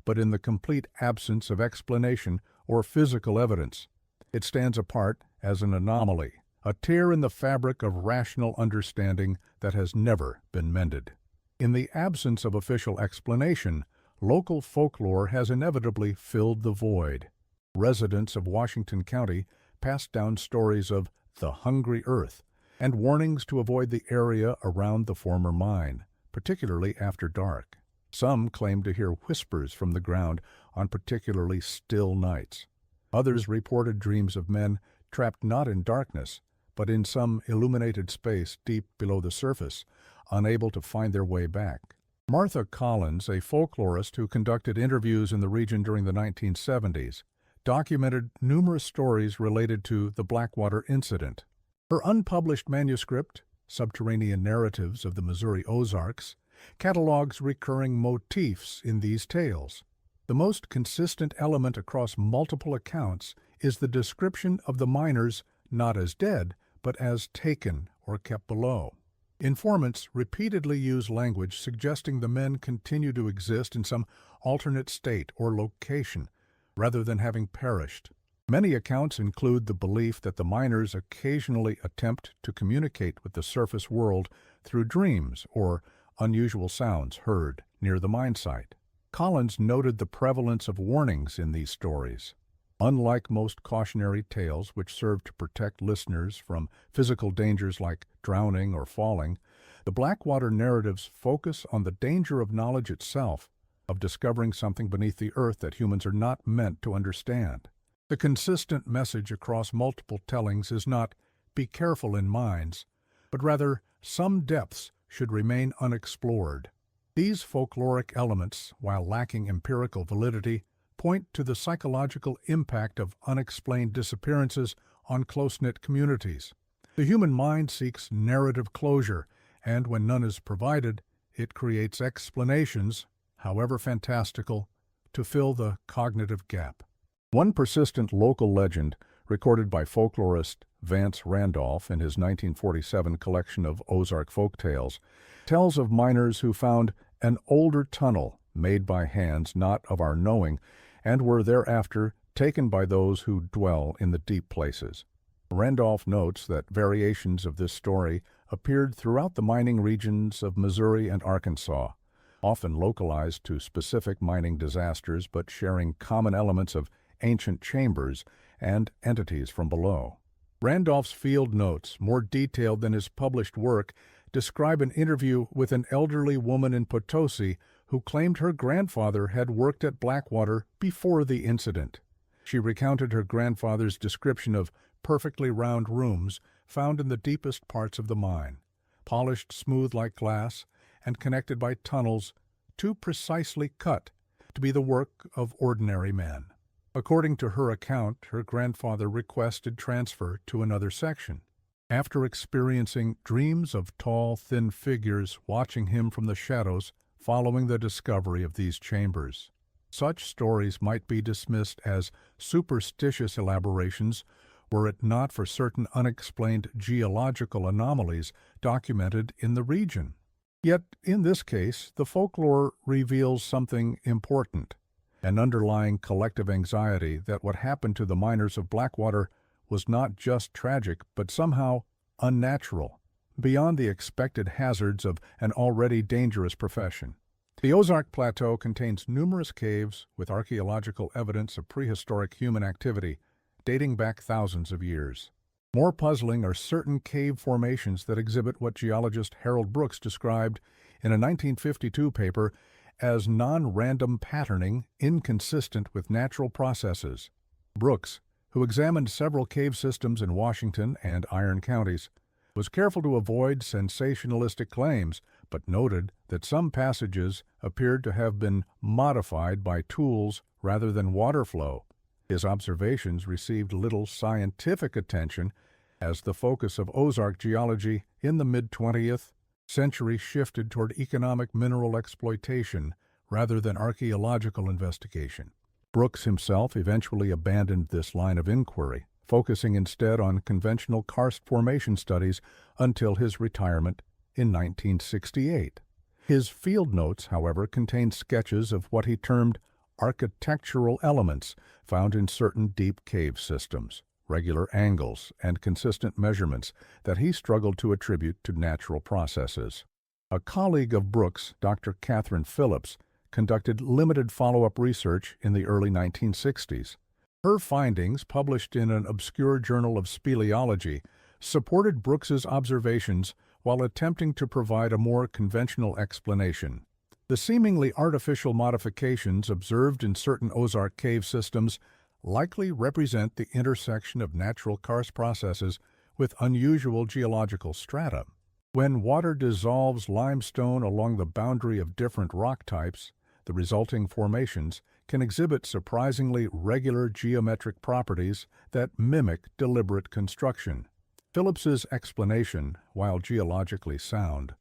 but in the complete absence of explanation or physical evidence. It stands apart as an anomaly, a tear in the fabric of rational understanding that has never been mended. In the absence of official explanation, local folklore has inevitably filled the void. Residents of Washington County passed down stories of the hungry earth and warnings to avoid the area around the former mine, particularly after dark. Some claimed to hear whispers from the ground on particularly still nights. Others reported dreams of men trapped not in darkness, but in some illuminated space deep below the surface, unable to find their way back. Martha Collins, a folklorist who conducted interviews in the region during the 1970s, documented numerous stories related to the Blackwater incident. Her unpublished manuscript, Subterranean Narratives of the Missouri Ozarks, catalogs recurring motifs in these tales. The most consistent element across multiple accounts is the description of the miners not as dead, but as taken or kept below. Informants repeatedly use language suggesting the men continue to exist in some alternate state or location, rather than having perished. Many accounts include the belief that the miners occasionally attempt to communicate with the surface world through dreams or unusual sounds heard near the mine site. Collins noted the prevalence of warnings in these stories. Unlike most cautionary tales which serve to protect listeners from physical dangers like drowning or falling, the Blackwater narratives focus on the danger of knowledge itself, of discovering something beneath the earth that humans are not meant to understand. The consistent message across multiple tellings is not, "Be careful in mines," but rather, "Some depths should remain unexplored." These folkloric elements, while lacking empirical validity, point to the psychological impact of unexplained disappearances on close-knit communities. The human mind seeks narrative closure, and when none is provided, it creates explanations, however fantastical, to fill the cognitive gap. One persistent local legend, recorded by folklorist Vance Randolph in his 1947 collection of Ozark folk tales, tells of miners who found an older tunnel made by hands not of our knowing, and were thereafter taken by those who dwell in the deep places. Randolph notes that variations of this story appeared throughout the mining regions of Missouri and Arkansas, often localized to specific mining disasters but sharing common elements of ancient chambers and entities from below. Randolph's field notes, more detailed than his published work, describe an interview with an elderly woman in Potosi who claimed her grandfather had worked at Blackwater before the incident. She recounted her grandfather's description of perfectly round rooms found in the deepest parts of the mine, polished smooth like glass and connected by tunnels too precisely cut to be the work of ordinary men. According to her account, her grandfather requested transfer to another section. After experiencing dreams of tall, thin figures watching him from the shadows following the discovery of these chambers. Such stories might be dismissed as superstitious elaborations were it not for certain unexplained geological anomalies documented in the region. Yet, in this case, the folklore reveals something important, an underlying collective anxiety that what happened to the miners of Blackwater was not just tragic, but somehow unnatural, beyond the expected hazards of an already dangerous profession. The Ozark Plateau contains numerous caves with archaeological evidence of prehistoric human activity dating back thousands of years. More puzzling are certain cave formations that exhibit what geologist Harold Brooks described in a 1952 paper as non-random patterning inconsistent with natural processes. Brooks, who examined several cave systems in Washington and Iron counties, was careful to avoid sensationalistic claims, but noted that some passages appeared to have been modified by tools rather than water flow. His observations received little scientific attention as the focus of Ozark geology in the mid-20th century shifted toward economic mineral exploitation rather than archaeological investigation. Brooks himself eventually abandoned this line of inquiry, focusing instead on conventional karst formation studies until his retirement in 1968. His field notes, however, contained sketches of what he termed architectural elements found in certain deep cave systems, regular angles, and consistent measurements that he struggled to attribute to natural processes. A colleague of Brooks, Dr. Catherine Phillips, conducted limited follow-up research in the early 1960s. Her findings, published in an obscure journal of speleology, supported Brooks's observations while attempting to provide a more conventional explanation. The seemingly artificial modifications observed in certain Ozark cave systems likely represent the intersection of natural karst processes with unusual geological strata. When water dissolves limestone along the boundary of different rock types, the resulting formations can exhibit surprisingly regular geometric properties that mimic deliberate construction. Phillips's explanation, while geologically sound,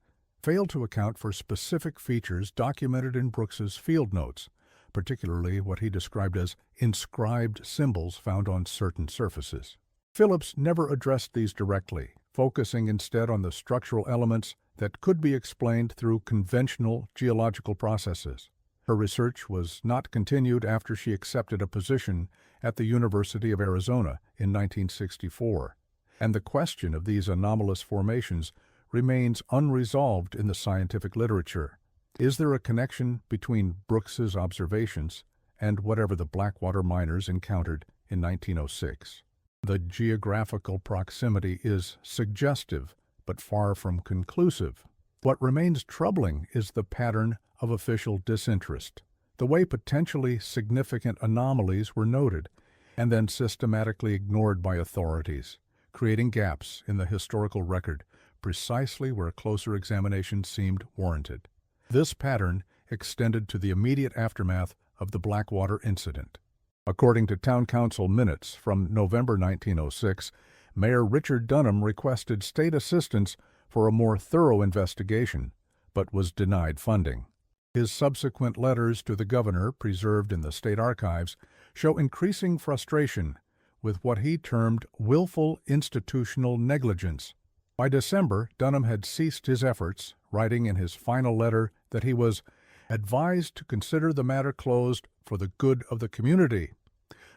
failed to account for specific features documented in Brooks's field notes, particularly what he described as inscribed symbols found on certain surfaces. Phillips never addressed these directly, focusing instead on the structural elements that could be explained through conventional geological processes. Her research was not continued after she accepted a position at the University of Arizona in 1964, and the question of these anomalous formations remains unresolved in the scientific literature. Is there a connection between Brooks's observations and whatever the Blackwater miners encountered in 1906? The geographical proximity is suggestive, but far from conclusive. What remains troubling is the pattern of official disinterest, the way potentially significant anomalies were noted and then systematically ignored by authorities, creating gaps in the historical record precisely where closer examination seemed warranted. This pattern extended to the immediate aftermath of the Blackwater incident. According to Town Council minutes from November 1906, Mayor Richard Dunham requested state assistance for a more thorough investigation, but was denied funding. His subsequent letters to the governor, preserved in the state archives, show increasing frustration with what he termed willful institutional negligence. By December, Dunham had ceased his efforts, writing in his final letter that he was advised to consider the matter closed for the good of the community.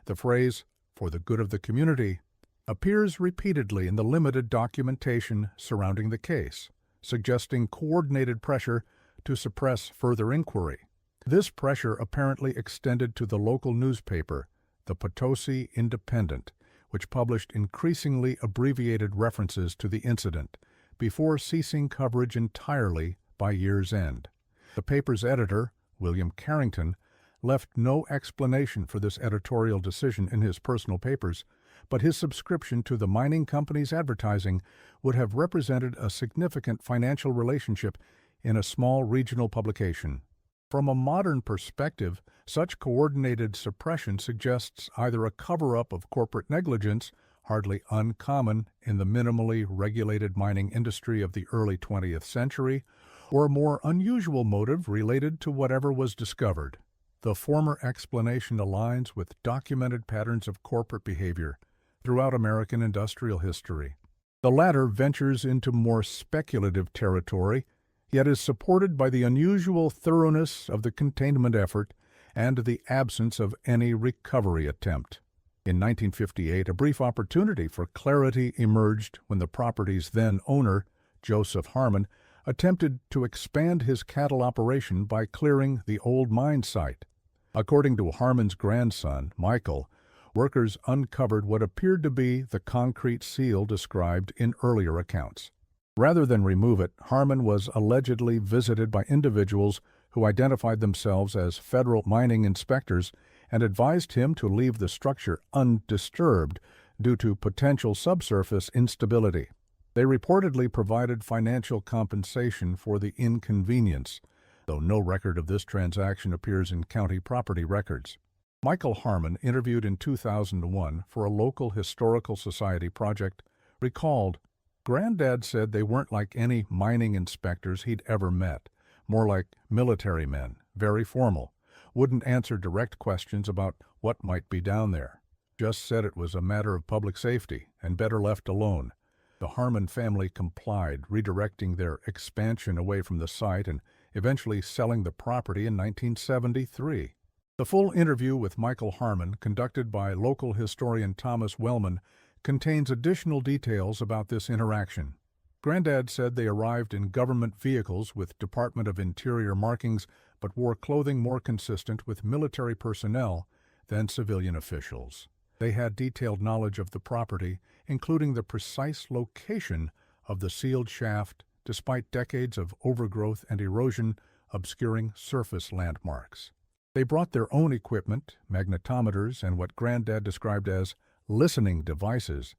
The phrase, "for the good of the community," appears repeatedly in the limited documentation surrounding the case, suggesting coordinated pressure to suppress further inquiry. This pressure apparently extended to the local newspaper, the Potosi Independent, which published increasingly abbreviated references to the incident, before ceasing coverage entirely by year's end. The paper's editor, William Carrington, left no explanation for this editorial decision in his personal papers, but his subscription to the mining company's advertising would have represented a significant financial relationship in a small regional publication. From a modern perspective, such coordinated suppression suggests either a cover-up of corporate negligence, hardly uncommon in the minimally regulated mining industry of the early 20th century, or a more unusual motive related to whatever was discovered. The former explanation aligns with documented patterns of corporate behavior throughout American industrial history. The latter ventures into more speculative territory, yet is supported by the unusual thoroughness of the containment effort and the absence of any recovery attempt. In 1958, a brief opportunity for clarity emerged when the property's then owner, Joseph Harmon, attempted to expand his cattle operation by clearing the old mine site. According to Harmon's grandson, Michael, workers uncovered what appeared to be the concrete seal described in earlier accounts. Rather than remove it, Harmon was allegedly visited by individuals who identified themselves as federal mining inspectors and advised him to leave the structure undisturbed due to potential subsurface instability. They reportedly provided financial compensation for the inconvenience, though no record of this transaction appears in county property records. Michael Harmon, interviewed in 2001 for a local historical society project, recalled, "Granddad said they weren't like any mining inspectors he'd ever met, more like military men, very formal, wouldn't answer direct questions about what might be down there. Just said it was a matter of public safety and better left alone." The Harmon family complied, redirecting their expansion away from the site and eventually selling the property in 1973. The full interview with Michael Harmon, conducted by local historian Thomas Wellman, contains additional details about this interaction. Granddad said they arrived in government vehicles with Department of Interior markings but wore clothing more consistent with military personnel than civilian officials. They had detailed knowledge of the property, including the precise location of the sealed shaft, despite decades of overgrowth and erosion obscuring surface landmarks. They brought their own equipment, magnetometers, and what Granddad described as listening devices,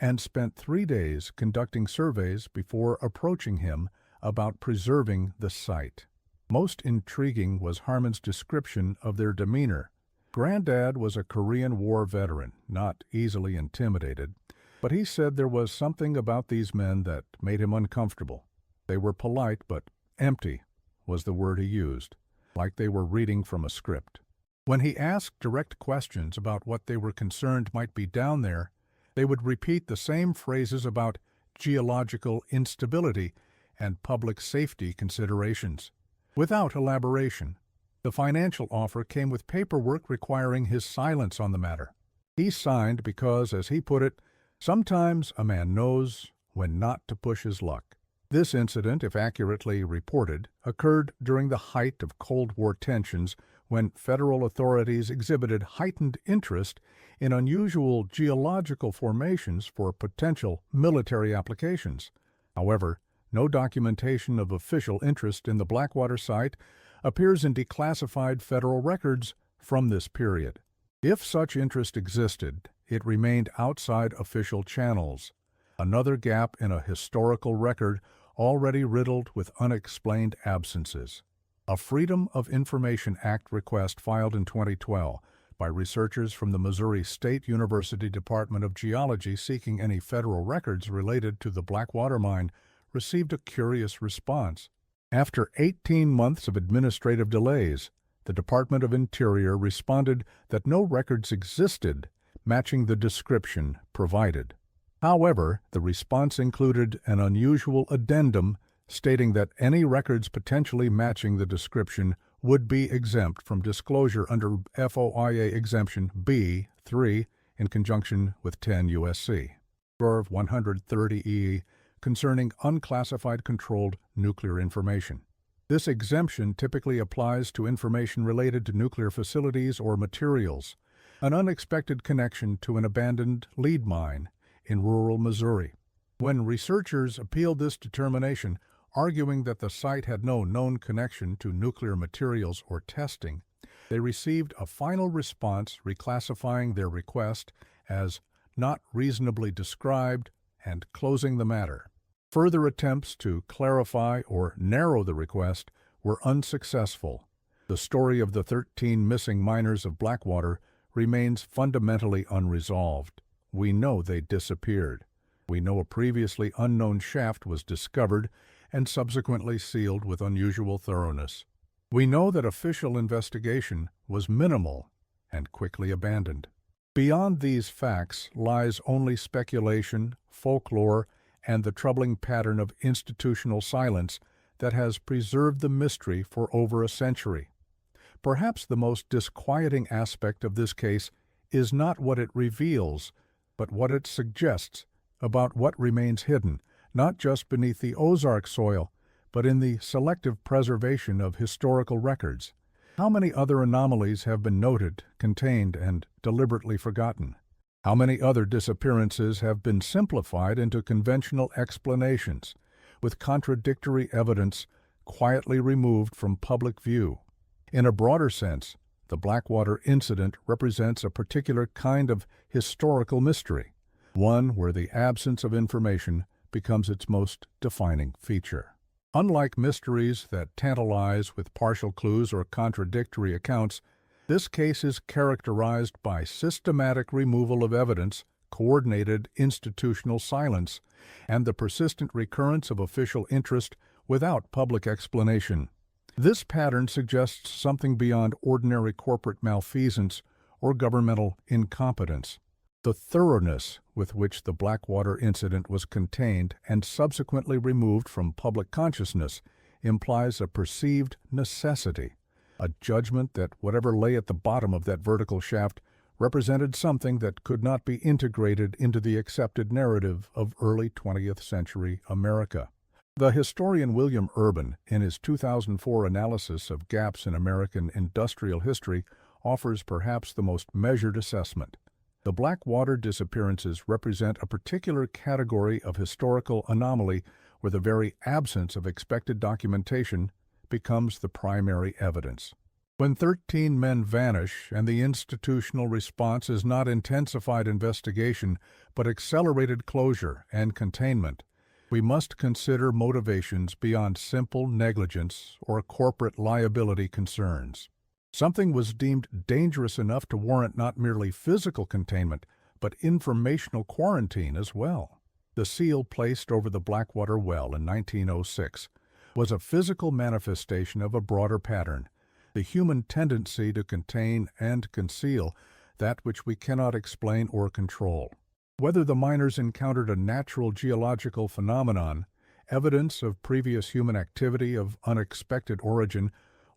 and spent 3 days conducting surveys before approaching him about preserving the site. Most intriguing was Harmon's description of their demeanor. Granddad was a Korean War veteran, not easily intimidated, but he said there was something about these men that made him uncomfortable. They were polite, but empty was the word he used, like they were reading from a script. When he asked direct questions about what they were concerned might be down there, they would repeat the same phrases about geological instability and public safety considerations. Without elaboration, the financial offer came with paperwork requiring his silence on the matter. He signed because, as he put it, sometimes a man knows when not to push his luck. This incident, if accurately reported, occurred during the height of Cold War tensions when federal authorities exhibited heightened interest in unusual geological formations for potential military applications. However, no documentation of official interest in the Blackwater site appears in declassified federal records from this period. If such interest existed, it remained outside official channels, another gap in a historical record already riddled with unexplained absences. A Freedom of Information Act request filed in 2012 by researchers from the Missouri State University Department of Geology seeking any federal records related to the Blackwater mine received a curious response. After 18 months of administrative delays, the Department of Interior responded that no records existed matching the description provided. However, the response included an unusual addendum stating that any records potentially matching the description would be exempt from disclosure under FOIA Exemption B-3 in conjunction with 10 U.S.C. 130E concerning unclassified controlled nuclear information. This exemption typically applies to information related to nuclear facilities or materials, an unexpected connection to an abandoned lead mine in rural Missouri. When researchers appealed this determination, arguing that the site had no known connection to nuclear materials or testing, they received a final response reclassifying their request as not reasonably described and closing the matter. Further attempts to clarify or narrow the request were unsuccessful. The story of the 13 missing miners of Blackwater remains fundamentally unresolved. We know they disappeared. We know a previously unknown shaft was discovered and subsequently sealed with unusual thoroughness. We know that official investigation was minimal and quickly abandoned. Beyond these facts lies only speculation, folklore, and the troubling pattern of institutional silence that has preserved the mystery for over a century. Perhaps the most disquieting aspect of this case is not what it reveals, but what it suggests about what remains hidden, not just beneath the Ozarks soil, but in the selective preservation of historical records. How many other anomalies have been noted, contained, and deliberately forgotten? How many other disappearances have been simplified into conventional explanations, with contradictory evidence quietly removed from public view? In a broader sense, the Blackwater incident represents a particular kind of historical mystery, one where the absence of information becomes its most defining feature. Unlike mysteries that tantalize with partial clues or contradictory accounts, this case is characterized by systematic removal of evidence, coordinated institutional silence, and the persistent recurrence of official interest without public explanation. This pattern suggests something beyond ordinary corporate malfeasance or governmental incompetence. The thoroughness with which the Blackwater incident was contained and subsequently removed from public consciousness implies a perceived necessity, a judgment that whatever lay at the bottom of that vertical shaft represented something that could not be integrated into the accepted narrative of early 20th century America. The historian William Urban, in his 2004 analysis of gaps in American industrial history, offers perhaps the most measured assessment. The Blackwater disappearances represent a particular category of historical anomaly where the very absence of expected documentation becomes the primary evidence. When 13 men vanish and the institutional response is not intensified investigation but accelerated closure and containment, we must consider motivations beyond simple negligence or corporate liability concerns. Something was deemed dangerous enough to warrant not merely physical containment, but informational quarantine as well. The seal placed over the Blackwater well in 1906 was a physical manifestation of a broader pattern, the human tendency to contain and conceal that which we cannot explain or control. Whether the miners encountered a natural geological phenomenon, evidence of previous human activity of unexpected origin,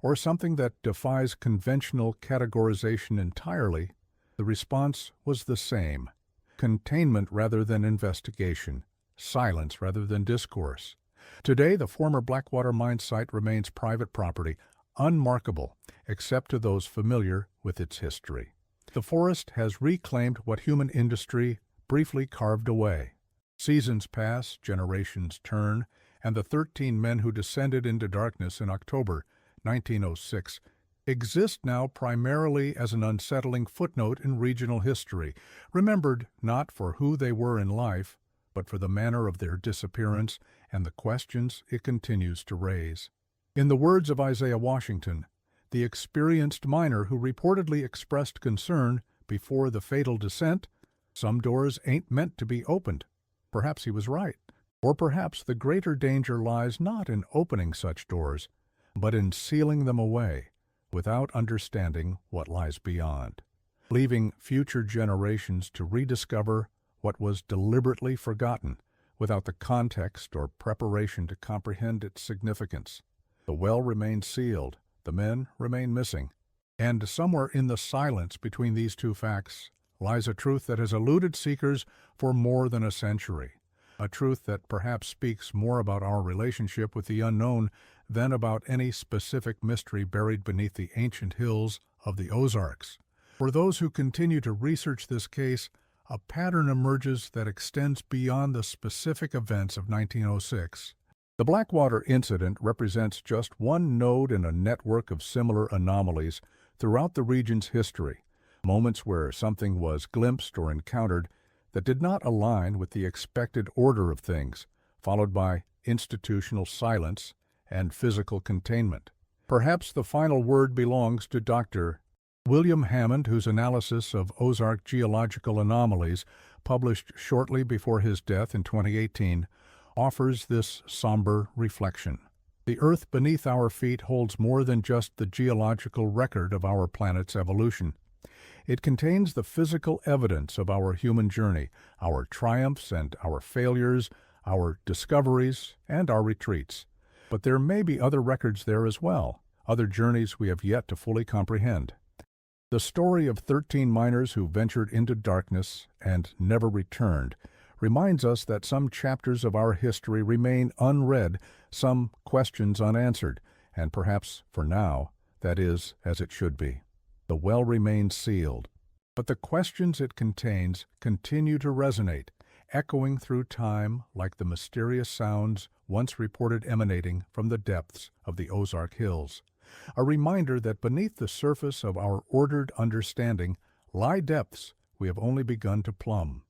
or something that defies conventional categorization entirely, the response was the same: containment rather than investigation, silence rather than discourse. Today, the former Blackwater mine site remains private property, unmarkable except to those familiar with its history. The forest has reclaimed what human industry briefly carved away. Seasons pass, generations turn, and the 13 men who descended into darkness in October 1906 exist now primarily as an unsettling footnote in regional history, remembered not for who they were in life, but for the manner of their disappearance and the questions it continues to raise. In the words of Isaiah Washington, the experienced miner who reportedly expressed concern before the fatal descent, "Some doors ain't meant to be opened." Perhaps he was right. Or perhaps the greater danger lies not in opening such doors, but in sealing them away without understanding what lies beyond, leaving future generations to rediscover what was deliberately forgotten without the context or preparation to comprehend its significance. The well remains sealed, the men remain missing. And somewhere in the silence between these two facts lies a truth that has eluded seekers for more than a century, a truth that perhaps speaks more about our relationship with the unknown than about any specific mystery buried beneath the ancient hills of the Ozarks. For those who continue to research this case, a pattern emerges that extends beyond the specific events of 1906. The Blackwater incident represents just one node in a network of similar anomalies throughout the region's history, moments where something was glimpsed or encountered that did not align with the expected order of things, followed by institutional silence and physical containment. Perhaps the final word belongs to Dr. William Hammond, whose analysis of Ozark geological anomalies, published shortly before his death in 2018, offers this somber reflection. The earth beneath our feet holds more than just the geological record of our planet's evolution. It contains the physical evidence of our human journey, our triumphs and our failures, our discoveries and our retreats. But there may be other records there as well, other journeys we have yet to fully comprehend. The story of 13 miners who ventured into darkness and never returned reminds us that some chapters of our history remain unread, some questions unanswered, and perhaps, for now, that is as it should be. The well remains sealed, but the questions it contains continue to resonate, echoing through time like the mysterious sounds once reported emanating from the depths of the Ozark Hills. A reminder that beneath the surface of our ordered understanding lie depths we have only begun to plumb.